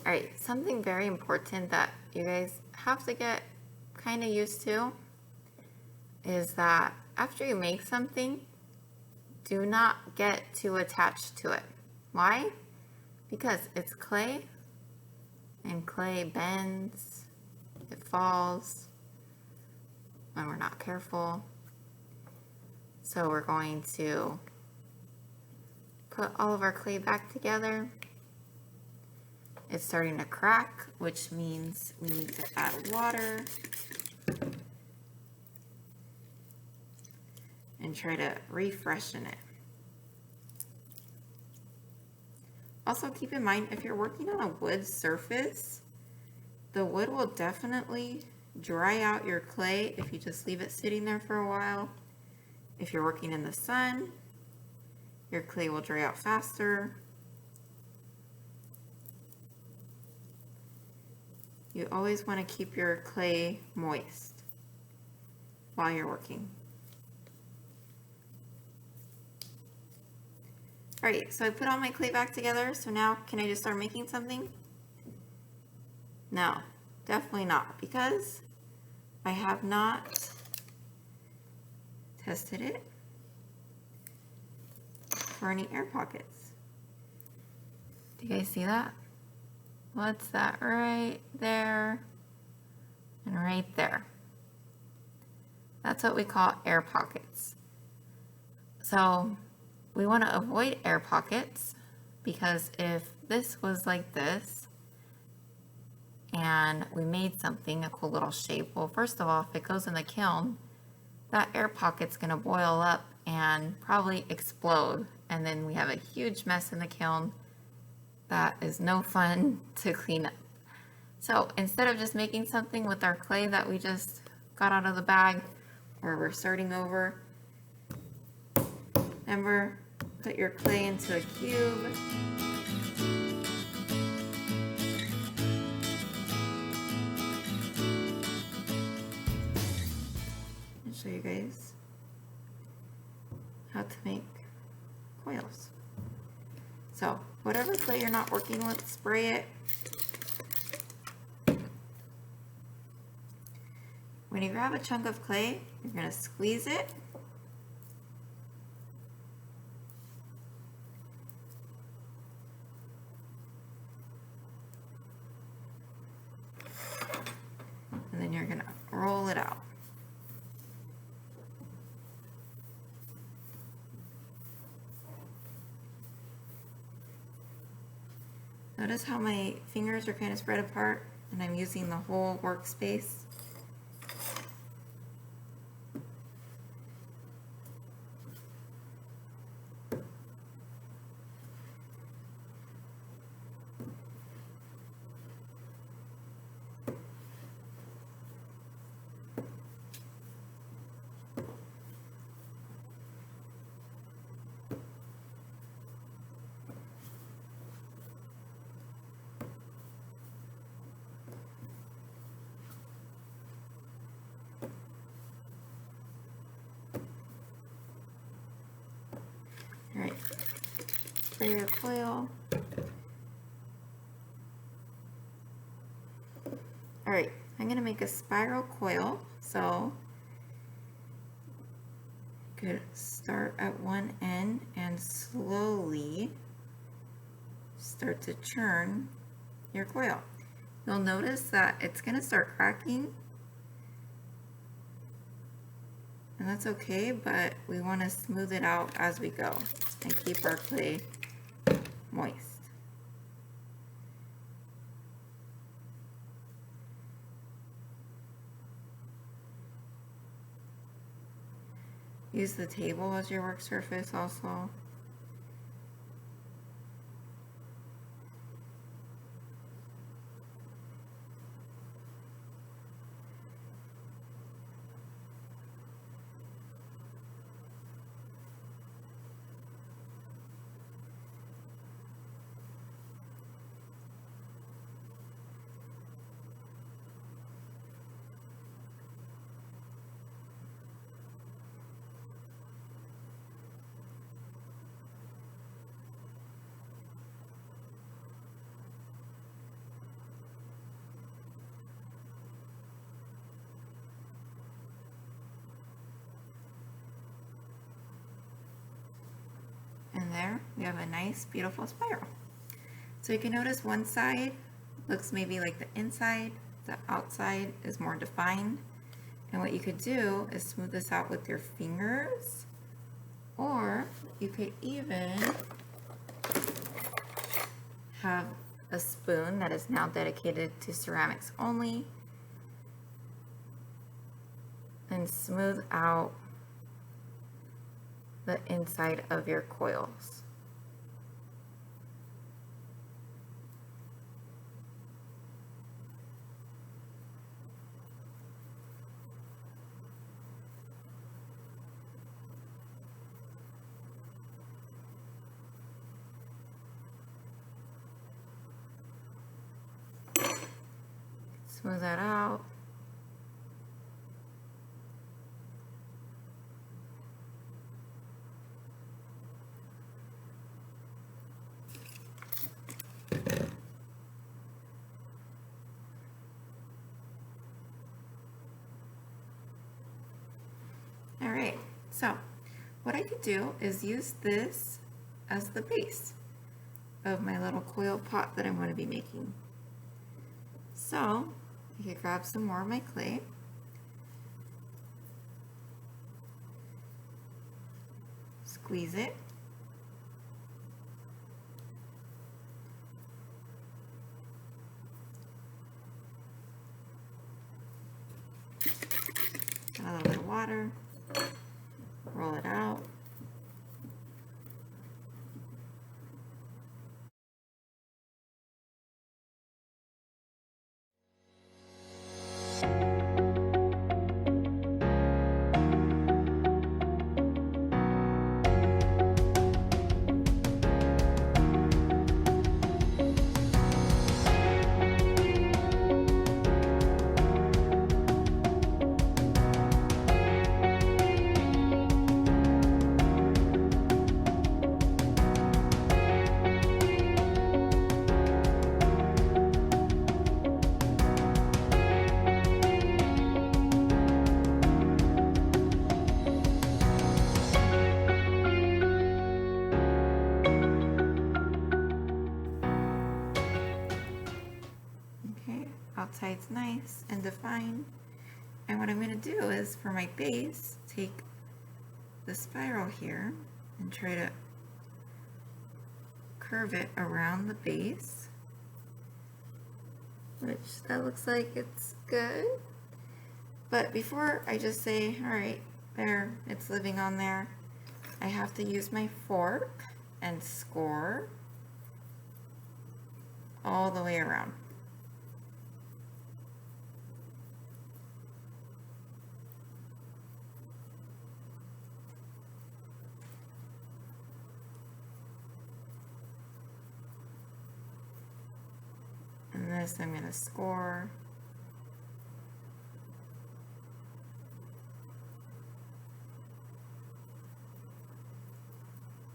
All right, something very important that you guys have to get kind of used to is that after you make something, do not get too attached to it. Why? Because it's clay, and clay bends, it falls when we're not careful. So we're going to put all of our clay back together. It's starting to crack, which means we need to add water and try to refreshen it. Also keep in mind, if you're working on a wood surface, the wood will definitely dry out your clay if you just leave it sitting there for a while. If you're working in the sun, your clay will dry out faster. You always want to keep your clay moist while you're working. All right, so I put all my clay back together. So now can I just start making something? No, definitely not, because I have not tested it for any air pockets. Do you guys see that? What's that? Right there and right there. That's what we call air pockets. So we want to avoid air pockets, because if this was like this and we made something, a cool little shape, well, first of all, if it goes in the kiln, that air pocket's going to boil up and probably explode, and then we have a huge mess in the kiln that is no fun to clean up. So instead of just making something with our clay that we just got out of the bag, or we're starting over, remember, put your clay into a cube. I'll show you guys how to make coils. So whatever clay you're not working with, spray it. When you grab a chunk of clay, you're going to squeeze it. And then you're going to roll it out. Notice how my fingers are kind of spread apart and I'm using the whole workspace. All right, spray your coil. All right, I'm gonna make a spiral coil. So you could start at one end and slowly start to churn your coil. You'll notice that it's gonna start cracking, and that's okay, but we want to smooth it out as we go and keep our clay moist. Use the table as your work surface also. there we have a nice, beautiful spiral. So you can notice one side looks maybe like the inside, the outside is more defined. And what you could do is smooth this out with your fingers, or you could even have a spoon that is now dedicated to ceramics only and smooth out the inside of your coils. Smooth that out. All right, so what I could do is use this as the base of my little coil pot that I'm going to be making. So I could grab some more of my clay. Squeeze it. Add a little bit of water. Roll it out. Outside's nice and defined. And what I'm going to do is, for my base, take the spiral here and try to curve it around the base, which that looks like it's good. But before I just say, all right, there, it's living on there, I have to use my fork and score all the way around. And this I'm going to score.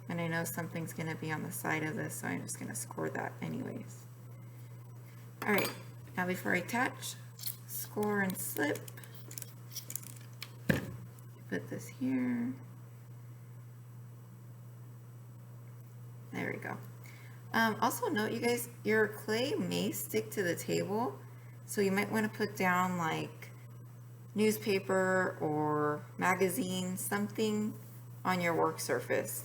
And I know something's going to be on the side of this, so I'm just going to score that anyways. All right, now before I attach, score and slip. Put this here. There we go. Also note, you guys, your clay may stick to the table, so you might want to put down like newspaper or magazine, something on your work surface.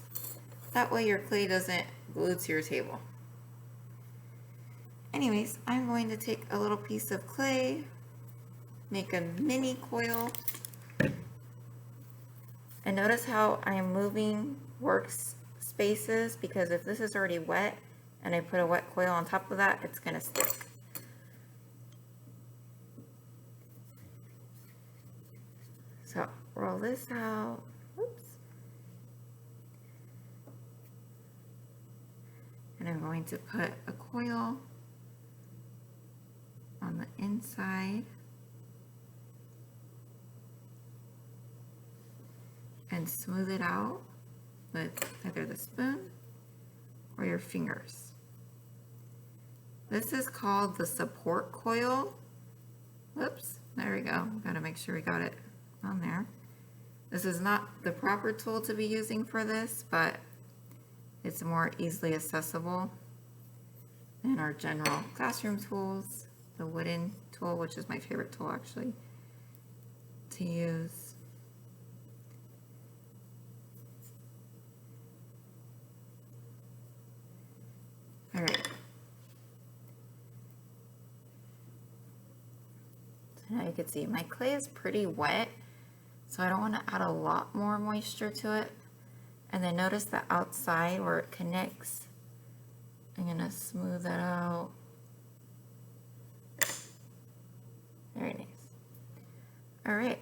That way your clay doesn't glue to your table. Anyways, I'm going to take a little piece of clay, make a mini coil, and notice how I'm moving workspaces, because if this is already wet and I put a wet coil on top of that, it's going to stick. So roll this out. Oops. And I'm going to put a coil on the inside and smooth it out with either the spoon or your fingers. This is called the support coil. Whoops, there we go. Gotta make sure we got it on there. This is not the proper tool to be using for this, but It's more easily accessible than our general classroom tools. The wooden tool, which is my favorite tool actually to use. All right. So now you can see my clay is pretty wet, so I don't want to add a lot more moisture to it. And then notice the outside where it connects. I'm going to smooth that out. Very nice. All right.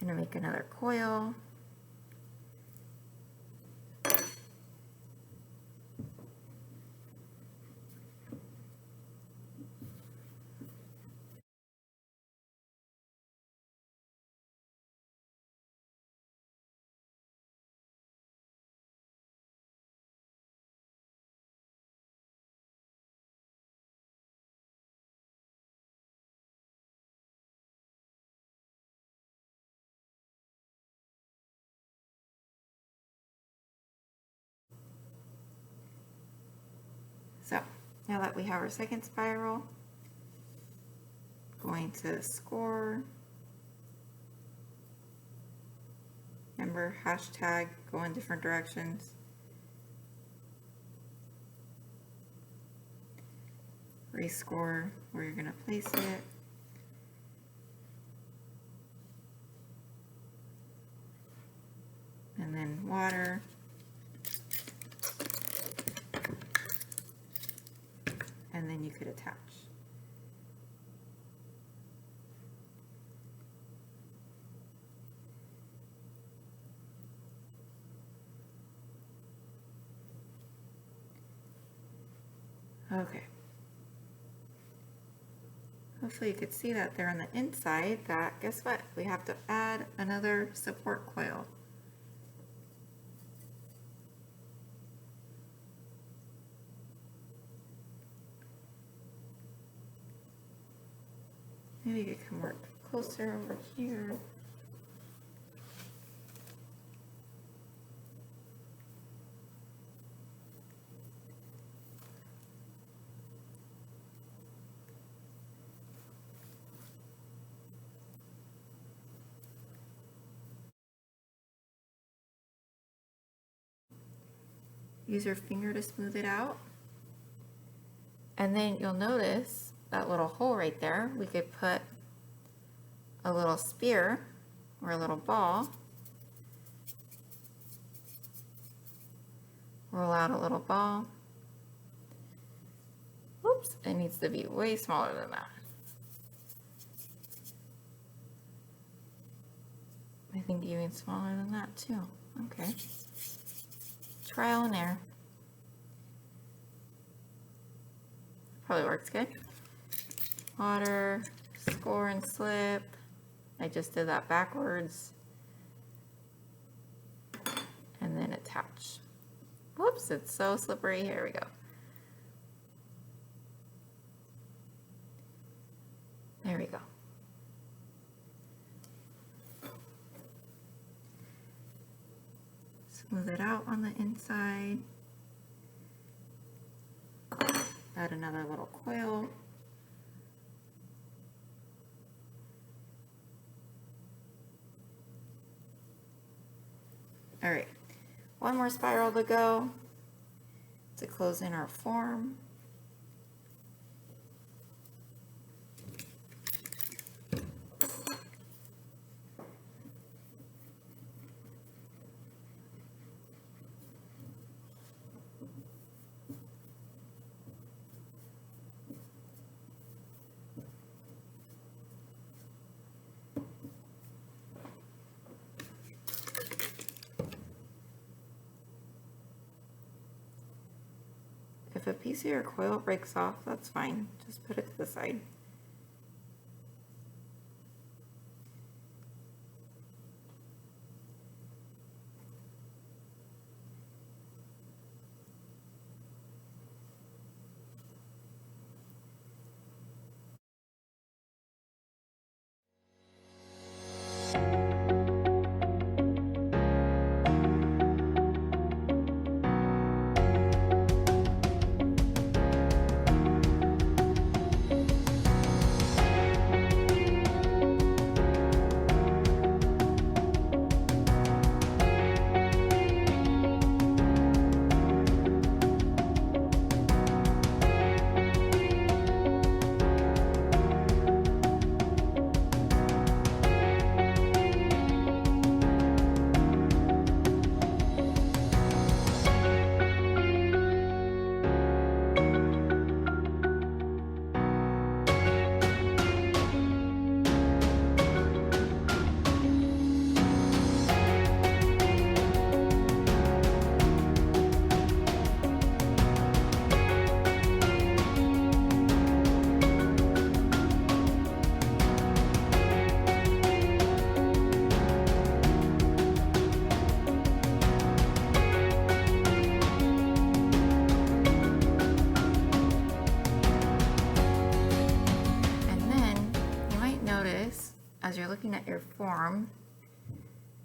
Gonna make another coil. So now that we have our second spiral, going to score. Remember, hashtag, go in different directions. Rescore where you're gonna place it. And then water. And then you could attach. Okay. Hopefully you could see that there on the inside that, guess what? We have to add another support coil. Maybe you could come work closer over here. Use your finger to smooth it out. And then you'll notice that little hole right there. We could put a little spear or a little ball. Roll out a little ball. Oops, it needs to be way smaller than that. I think even smaller than that too. Okay. Trial and error. Probably works good. Water, score and slip. I just did that backwards. And then attach. Whoops, it's so slippery. Here we go. There we go. Smooth it out on the inside. Add another little coil. All right, one more spiral to go to close in our form. If a piece of your coil breaks off, that's fine. Just put it to the side. looking at your form,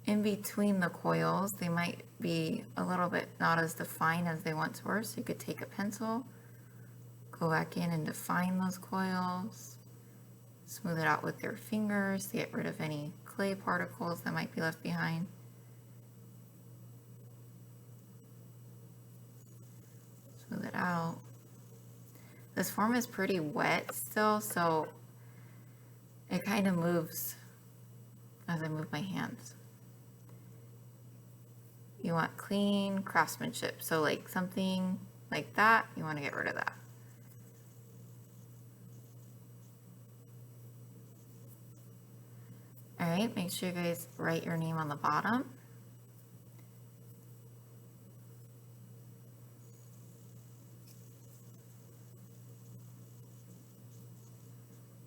in between the coils, they might be a little bit not as defined as they once were. So you could take a pencil, go back in and define those coils, smooth it out with your fingers to get rid of any clay particles that might be left behind. Smooth it out. This form is pretty wet still, so it kind of moves as I move my hands. You want clean craftsmanship. So like something like that, you want to get rid of that. All right, make sure you guys write your name on the bottom.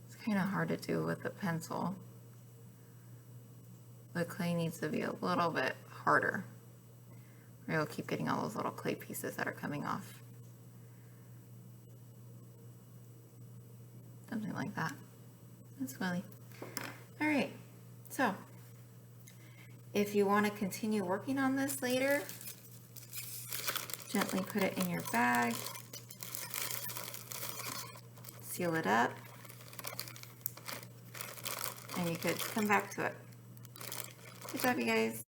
It's kind of hard to do with a pencil. The clay needs to be a little bit harder, or you'll keep getting all those little clay pieces that are coming off. Something like that. That's Willie. All right, so if you want to continue working on this later, gently put it in your bag, seal it up, and you could come back to it. Good job, you guys.